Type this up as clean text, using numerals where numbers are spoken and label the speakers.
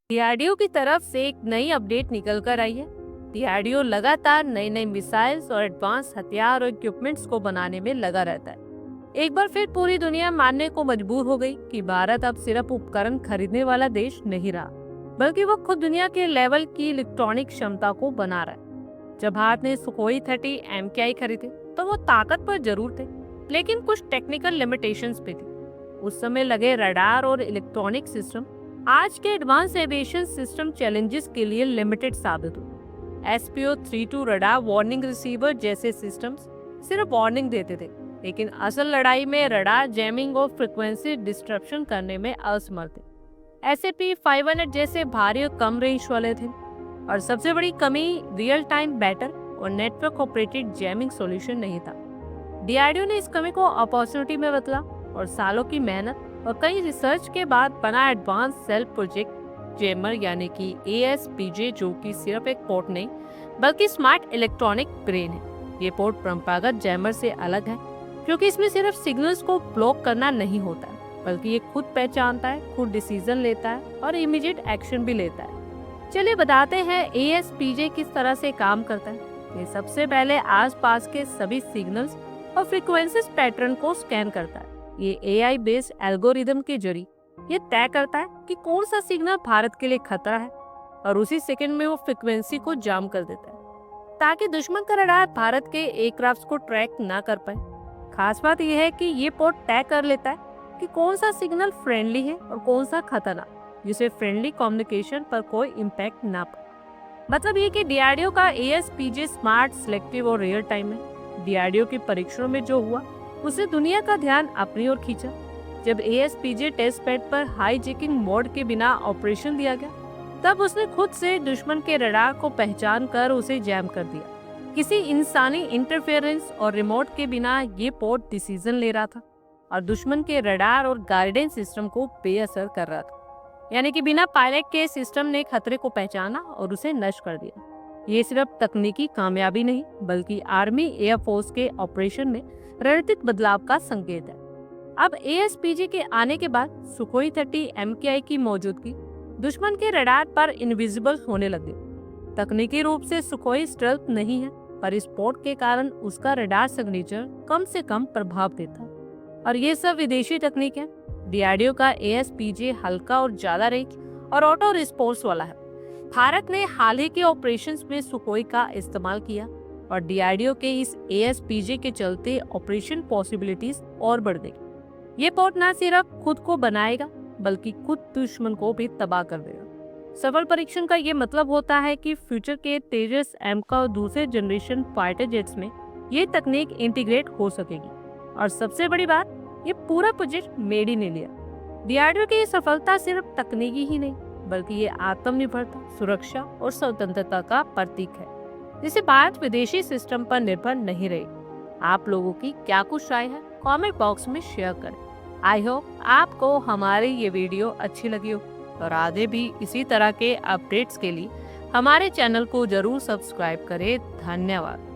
Speaker 1: DRDO की तरफ से एक नई अपडेट निकल कर आई है। डीआरडीओ लगातार नई नई मिसाइल्स और एडवांस हथियार और इक्विपमेंट्स को बनाने में लगा रहता है। एक बार फिर पूरी दुनिया मानने को मजबूर हो गई कि भारत अब सिर्फ उपकरण खरीदने वाला देश नहीं रहा, बल्कि वो खुद दुनिया के लेवल की इलेक्ट्रॉनिक क्षमता को बना रहा है। जब भारत ने सुखोई 30 MKI खरीदे तो वो ताकत पर जरूर थे, लेकिन कुछ टेक्निकल लिमिटेशंस भी थी। उस समय लगे रडार और इलेक्ट्रॉनिक सिस्टम आज के एडवांस एविएशन सिस्टम चैलेंजेस के लिए लिमिटेड साबित हुए। SPO-32 रडार वार्निंग रिसीवर जैसे सिस्टम्स सिर्फ वार्निंग देते थे, लेकिन असल लड़ाई में रडार जैमिंग और फ्रिक्वेंसी डिस्ट्रप्शन करने में असमर्थ थे। SAP-500 जैसे भारी और कम रेंज वाले थे, और सबसे बड़ी कमी रियल टाइम बैटर और नेटवर्क ऑपरेटेड जैमिंग सॉल्यूशन नहीं था। डीआरडीओ ने इस कमी को अपॉर्चुनिटी में बदला और सालों की मेहनत और कई रिसर्च के बाद बना एडवांस सेल्फ प्रोजेक्ट जैमर यानी कि ASPJ, जो कि सिर्फ एक पोर्ट नहीं बल्कि स्मार्ट इलेक्ट्रॉनिक ब्रेन है। ये पोर्ट परंपरागत जैमर से अलग है क्योंकि इसमें सिर्फ सिग्नल्स को ब्लॉक करना नहीं होता है, बल्कि ये खुद पहचानता है, खुद डिसीजन लेता है और इमीडिएट एक्शन भी लेता है। चलिए बताते हैं ASPJ किस तरह से काम करता है। ये सबसे पहले आसपास के सभी सिग्नल्स और फ्रीक्वेंसीज पैटर्न को स्कैन करता है। ये AI बेस्ड एल्गोरिदम के जरिए ये तय करता है कि कौन सा सिग्नल भारत के लिए खतरा है, और उसी सेकंड में वो फ्रीक्वेंसी को जाम कर देता है ताकि दुश्मन का रडार भारत के एयरक्राफ्ट को ट्रैक ना कर पाए। खास बात यह है कि ये पोर्ट तय कर लेता है कि कौन सा सिग्नल फ्रेंडली है और कौन सा खतरनाक, जिससे फ्रेंडली कम्युनिकेशन पर कोई इम्पैक्ट ना पड़े। मतलब ये कि डीआरडीओ का ASPJ स्मार्ट, सिलेक्टिव और रियल टाइम है। डीआरडीओ के परीक्षणों में जो हुआ उससे दुनिया का ध्यान अपनी ओर खींचा। जब ASPJ टेस्ट पैड पर हाईजैकिंग मोड के बिना ऑपरेशन दिया गया, तब उसने खुद से दुश्मन के रडार को पहचान कर उसे जैम कर दिया। किसी इंसानी इंटरफेरेंस और रिमोट के बिना ये पोर्ट डिसीजन ले रहा था और दुश्मन के रडार और गाइडेंस सिस्टम को बेअसर कर रहा था। यानी कि बिना पायलट के सिस्टम ने खतरे को पहचाना और उसे नष्ट कर दिया। ये सिर्फ तकनीकी कामयाबी नहीं, बल्कि आर्मी एयरफोर्स के ऑपरेशन में रणनीतिक बदलाव का संकेत है। अब ASPJ के आने के बाद सुखोई 30 MKI की मौजूदगी दुश्मन के रडार पर इनविजिबल होने लगी। तकनीकी रूप से सुखोई स्टेल्थ नहीं है, पर इस पोर्ट के कारण उसका रडार सिग्नेचर कम से कम प्रभाव देता है। और ये सब विदेशी तकनीक है। डीआरडीओ का ASPJ हल्का और ज्यादा रेंज और ऑटो रिस्पॉन्स वाला है। भारत ने हाल ही के ऑपरेशंस में सुखोई का इस्तेमाल किया और डीआरडीओ के इस ASPJ के चलते ऑपरेशन पॉसिबिलिटीज और बढ़ गई। ये पोर्ट न सिर्फ खुद को बनाएगा, बल्कि खुद दुश्मन को भी तबाह कर देगा। सफल परीक्षण का ये मतलब होता है कि फ्यूचर के तेजस AMCA और दूसरे जनरेशन फाइटर जेट्स में ये तकनीक इंटीग्रेट हो सकेगी। और सबसे बड़ी बात, ये पूरा project made in India. DRDO की सफलता सिर्फ तकनीकी ही नहीं, बल्कि ये आत्मनिर्भरता, सुरक्षा और स्वतंत्रता का प्रतीक है, जिसे भारत विदेशी सिस्टम पर निर्भर नहीं रहेगी। आप लोगों की क्या कुछ राय है, कमेंट बॉक्स में शेयर करें। आई होप आपको हमारी ये वीडियो अच्छी लगी हो, और आगे भी इसी तरह के अपडेट्स के लिए हमारे चैनल को जरूर सब्सक्राइब करें। धन्यवाद।